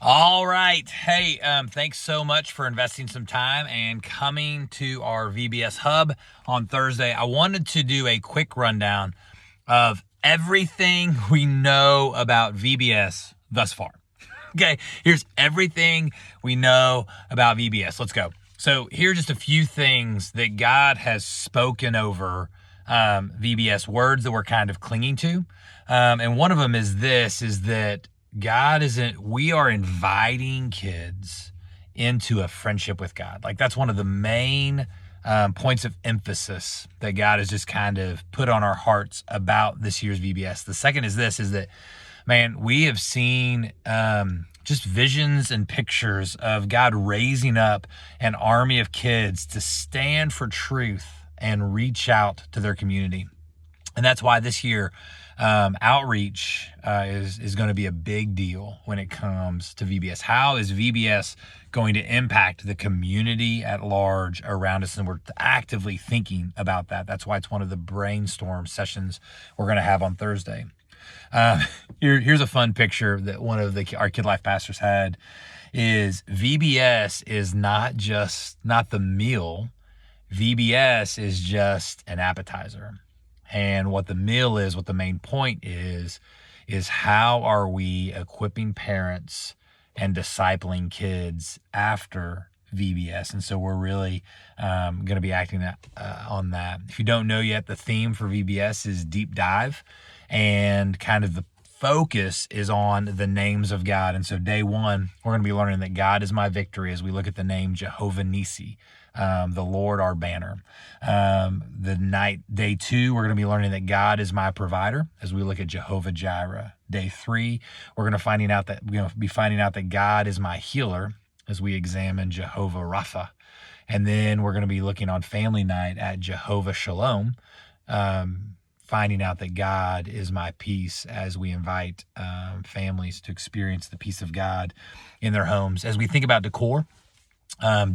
All right. Hey, thanks so much for investing some time and coming to our VBS Hub on Thursday. I wanted to do a quick rundown of everything we know about VBS thus far. Okay, here's everything we know about VBS. Let's go. So here are just a few things that God has spoken over VBS, words that we're kind of clinging to. And one of them is that we are inviting kids into a friendship with God. Like that's one of the main points of emphasis that God has just kind of put on our hearts about this year's VBS. The second is that, man, we have seen just visions and pictures of God raising up an army of kids to stand for truth and reach out to their community. And that's why this year, outreach is going to be a big deal when it comes to VBS. How is VBS going to impact the community at large around us? And we're actively thinking about that. That's why it's one of the brainstorm sessions we're going to have on Thursday. Here's a fun picture that one of our Kid Life pastors had. Is VBS is not the meal. VBS is just an appetizer. And what the meal is, what the main point is how are we equipping parents and discipling kids after VBS? And so we're really going to be acting on that. If you don't know yet, the theme for VBS is deep dive, and kind of the focus is on the names of God. And so day one, we're going to be learning that God is my victory as we look at the name Jehovah Nissi. The Lord our banner. Day two, we're going to be learning that God is my provider as we look at Jehovah Jireh. Day three, we're going to be finding out that God is my healer as we examine Jehovah Rapha. And then we're going to be looking on family night at Jehovah Shalom, finding out that God is my peace as we invite families to experience the peace of God in their homes. As we think about decor,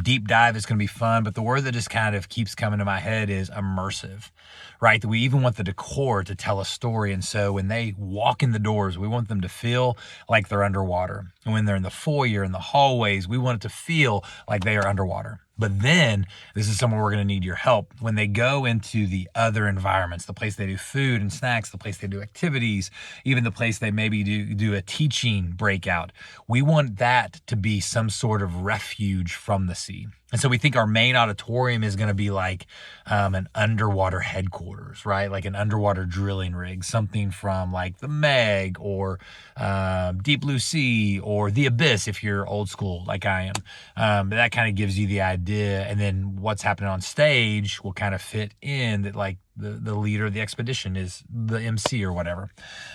deep dive is going to be fun, but the word that just kind of keeps coming to my head is immersive, right? That we even want the decor to tell a story. And so when they walk in the doors, we want them to feel like they're underwater. And when they're in the foyer, in the hallways, we want it to feel like they are underwater. But then this is somewhere we're going to need your help. When they go into the other environments, the place they do food and snacks, the place they do activities, even the place they maybe do a teaching breakout, we want that to be some sort of refuge from the sea. And so we think our main auditorium is going to be like an underwater headquarters, right? Like an underwater drilling rig, something from like the Meg or Deep Blue Sea or the Abyss if you're old school like I am. That kind of gives you the idea. And then what's happening on stage will kind of fit in that, like the leader of the expedition is the MC or whatever.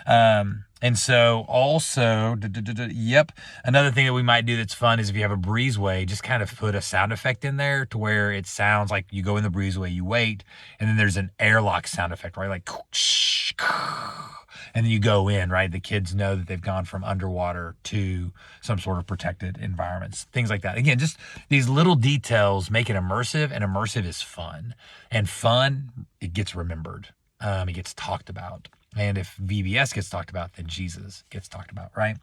And so also, another thing that we might do that's fun is if you have a breezeway, just kind of put a sound effect in there to where it sounds like you go in the breezeway, you wait, and then there's an airlock sound effect, right? Like, and then you go in, right? The kids know that they've gone from underwater to some sort of protected environments, things like that. Again, just these little details make it immersive, and immersive is fun. And fun, it gets remembered. It gets talked about. And if VBS gets talked about, then Jesus gets talked about, right?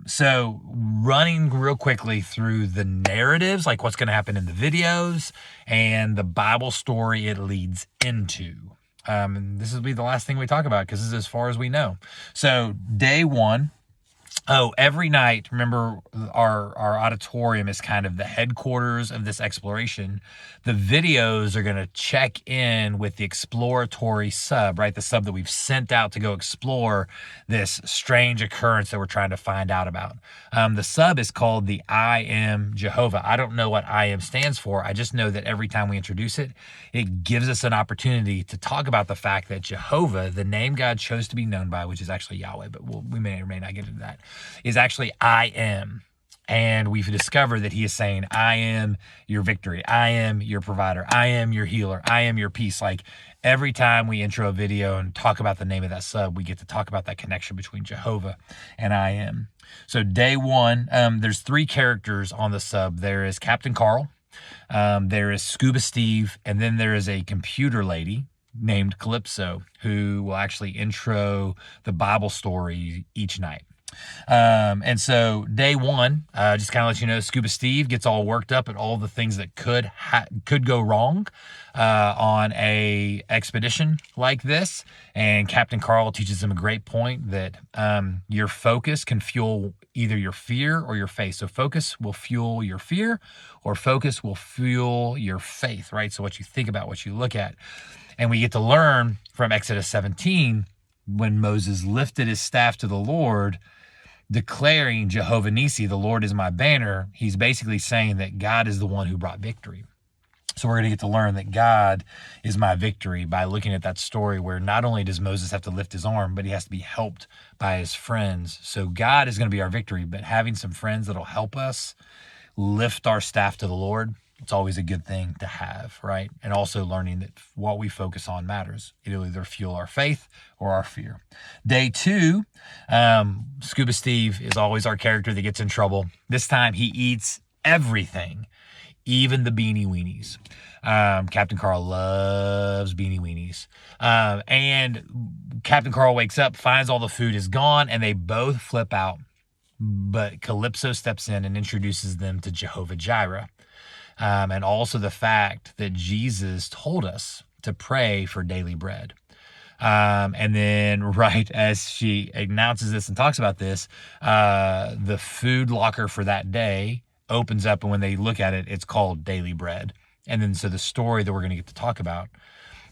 So running real quickly through the narratives, like what's going to happen in the videos and the Bible story it leads into. And this will be the last thing we talk about because this is as far as we know. So day one. Every night, remember our auditorium is kind of the headquarters of this exploration. The videos are going to check in with the exploratory sub, right? The sub that we've sent out to go explore this strange occurrence that we're trying to find out about. The sub is called the I Am Jehovah. I don't know what I Am stands for. I just know that every time we introduce it, it gives us an opportunity to talk about the fact that Jehovah, the name God chose to be known by, which is actually Yahweh, but we may or may not get into that, is actually I am. And we've discovered that he is saying, I am your victory. I am your provider. I am your healer. I am your peace. Like every time we intro a video and talk about the name of that sub, we get to talk about that connection between Jehovah and I am. So day one, there's three characters on the sub. There is Captain Carl, there is Scuba Steve, and then there is a computer lady named Calypso who will actually intro the Bible story each night. And so day one, just kind of let you know, Scuba Steve gets all worked up at all the things that could go wrong on a expedition like this. And Captain Carl teaches him a great point that your focus can fuel either your fear or your faith. So focus will fuel your fear, or focus will fuel your faith, right? So what you think about, what you look at. And we get to learn from Exodus 17, when Moses lifted his staff to the Lord, declaring Jehovah Nissi, the Lord is my banner. He's basically saying that God is the one who brought victory. So we're going to get to learn that God is my victory by looking at that story where not only does Moses have to lift his arm, but he has to be helped by his friends. So God is going to be our victory, but having some friends that'll help us lift our staff to the Lord, it's always a good thing to have, right? And also learning that what we focus on matters. It'll either fuel our faith or our fear. Day two, Scuba Steve is always our character that gets in trouble. This time he eats everything, even the beanie weenies. Captain Carl loves beanie weenies. And Captain Carl wakes up, finds all the food is gone, and they both flip out. But Calypso steps in and introduces them to Jehovah Jireh. And also the fact that Jesus told us to pray for daily bread. And then right as she announces this and talks about this, the food locker for that day opens up, and when they look at it, it's called daily bread. And then so the story that we're going to get to talk about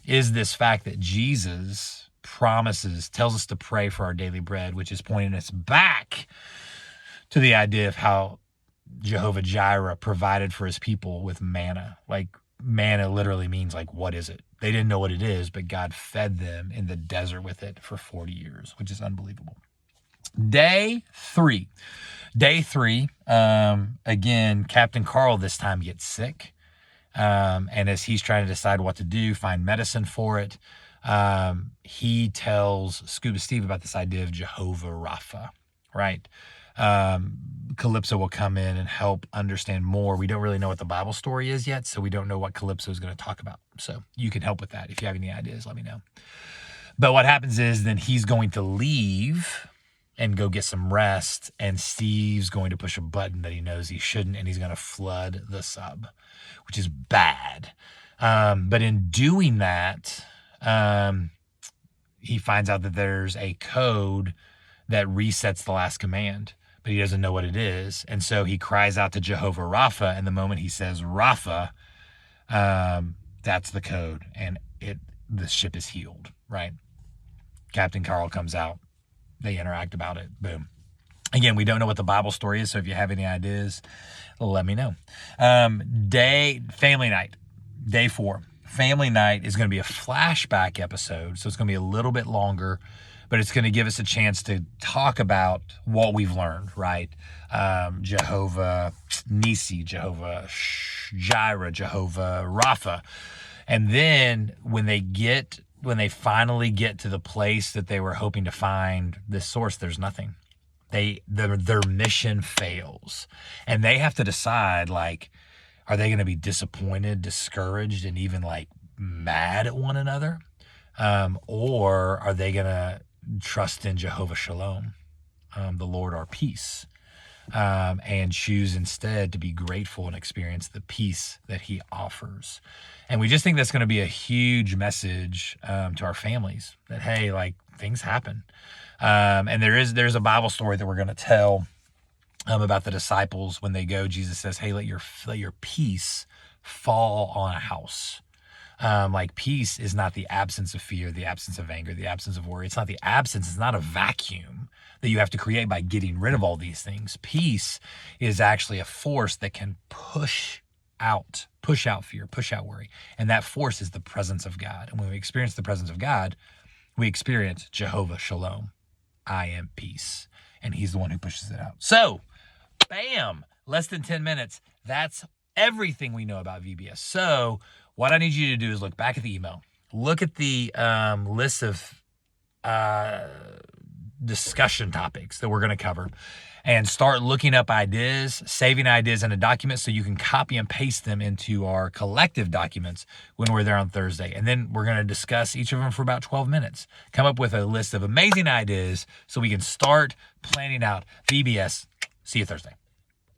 is this fact that Jesus tells us to pray for our daily bread, which is pointing us back to the idea of how Jehovah Jireh provided for his people with manna. Like, manna literally means, like, what is it? They didn't know what it is, but God fed them in the desert with it for 40 years, which is unbelievable. Day three, again, Captain Carl this time gets sick. And as he's trying to decide what to do, find medicine for it, he tells Scuba Steve about this idea of Jehovah Rapha, right? Calypso will come in and help understand more. We don't really know what the Bible story is yet, so we don't know what Calypso is going to talk about. So you can help with that. If you have any ideas, let me know. But what happens is then he's going to leave and go get some rest, and Steve's going to push a button that he knows he shouldn't, and he's going to flood the sub, which is bad. But in doing that, he finds out that there's a code that resets the last command, but he doesn't know what it is. And so he cries out to Jehovah Rapha, and the moment he says Rapha, that's the code, and the ship is healed, right? Captain Carl comes out. They interact about it. Boom. Again, we don't know what the Bible story is, so if you have any ideas, let me know. Family night, day 4. Family night is going to be a flashback episode, so it's going to be a little bit longer, but it's going to give us a chance to talk about what we've learned, right? Jehovah Nissi, Jehovah Jireh, Jehovah Rapha. And then when they finally get to the place that they were hoping to find this source, there's nothing. Their mission fails. And they have to decide, like, are they going to be disappointed, discouraged, and even like mad at one another? Or are they going to trust in Jehovah Shalom, the Lord our peace, and choose instead to be grateful and experience the peace that he offers? And we just think that's going to be a huge message to our families, that, hey, like, things happen. And there's a Bible story that we're going to tell about the disciples when they go. Jesus says, hey, let your peace fall on a house. Like, peace is not the absence of fear, the absence of anger, the absence of worry. It's not the absence. It's not a vacuum that you have to create by getting rid of all these things. Peace is actually a force that can push out fear, push out worry. And that force is the presence of God. And when we experience the presence of God, we experience Jehovah Shalom. I am peace. And he's the one who pushes it out. So, bam, less than 10 minutes. That's everything we know about VBS. So what I need you to do is look back at the email. Look at the list of discussion topics that we're going to cover, and start looking up ideas, saving ideas in a document so you can copy and paste them into our collective documents when we're there on Thursday. And then we're going to discuss each of them for about 12 minutes. Come up with a list of amazing ideas so we can start planning out VBS. See you Thursday.